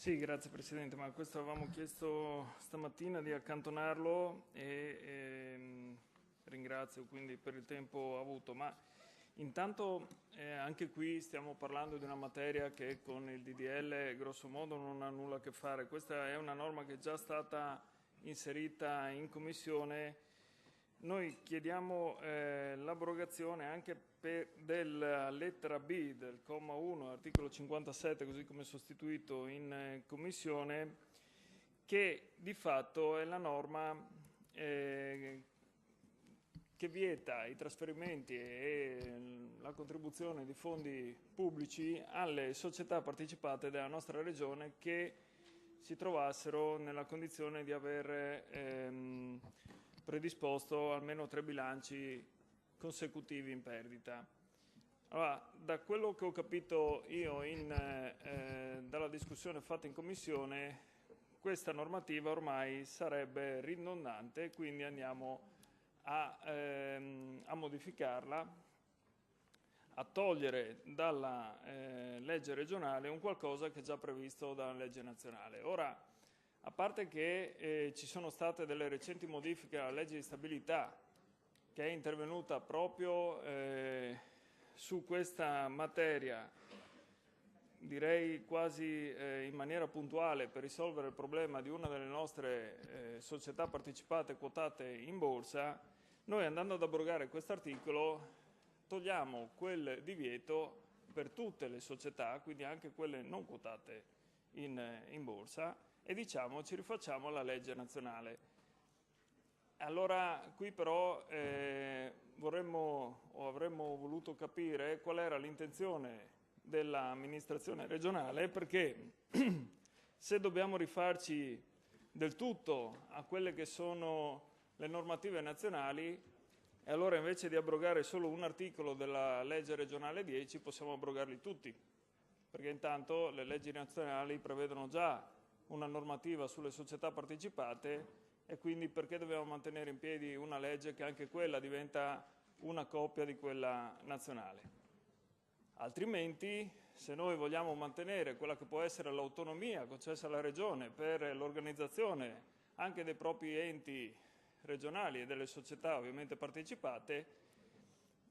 Sì, grazie Presidente, ma questo avevamo chiesto stamattina di accantonarlo e ringrazio quindi per il tempo avuto. Ma intanto anche qui stiamo parlando di una materia che con il DDL grosso modo non ha nulla a che fare. Questa è una norma che è già stata inserita in Commissione. Noi chiediamo l'abrogazione anche della lettera B del comma 1, articolo 57, così come sostituito in Commissione, che di fatto è la norma che vieta i trasferimenti e la contribuzione di fondi pubblici alle società partecipate della nostra Regione che si trovassero nella condizione di aver predisposto almeno 3 bilanci consecutivi in perdita. Allora, da quello che ho capito io dalla discussione fatta in Commissione, questa normativa ormai sarebbe ridondante, quindi andiamo a modificarla, a togliere dalla legge regionale un qualcosa che è già previsto dalla legge nazionale. Ora, a parte che ci sono state delle recenti modifiche alla legge di stabilità che è intervenuta proprio su questa materia, direi quasi in maniera puntuale per risolvere il problema di una delle nostre società partecipate quotate in borsa, noi andando ad abrogare quest'articolo togliamo quel divieto per tutte le società, quindi anche quelle non quotate in borsa, e diciamo ci rifacciamo alla legge nazionale. Allora qui però vorremmo o avremmo voluto capire qual era l'intenzione dell'amministrazione regionale, perché se dobbiamo rifarci del tutto a quelle che sono le normative nazionali, e allora invece di abrogare solo un articolo della legge regionale 10 possiamo abrogarli tutti, perché intanto le leggi nazionali prevedono già una normativa sulle società partecipate e quindi perché dobbiamo mantenere in piedi una legge che anche quella diventa una copia di quella nazionale? Altrimenti, se noi vogliamo mantenere quella che può essere l'autonomia concessa alla Regione per l'organizzazione anche dei propri enti regionali e delle società ovviamente partecipate,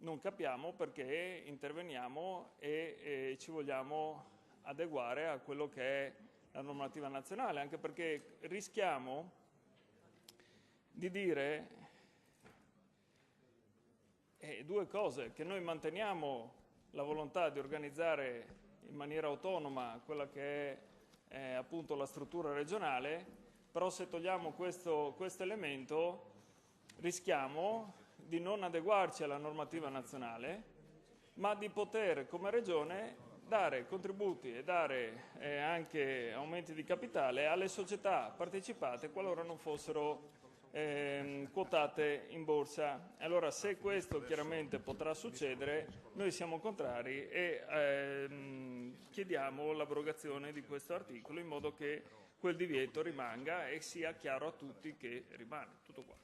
non capiamo perché interveniamo e ci vogliamo adeguare a quello che è la normativa nazionale, anche perché rischiamo di dire due cose: che noi manteniamo la volontà di organizzare in maniera autonoma quella che è appunto la struttura regionale, però se togliamo questo elemento rischiamo di non adeguarci alla normativa nazionale, ma di poter come Regione dare contributi e dare anche aumenti di capitale alle società partecipate qualora non fossero quotate in borsa. Allora, se questo chiaramente potrà succedere, noi siamo contrari e chiediamo l'abrogazione di questo articolo in modo che quel divieto rimanga e sia chiaro a tutti che rimane. Tutto qua.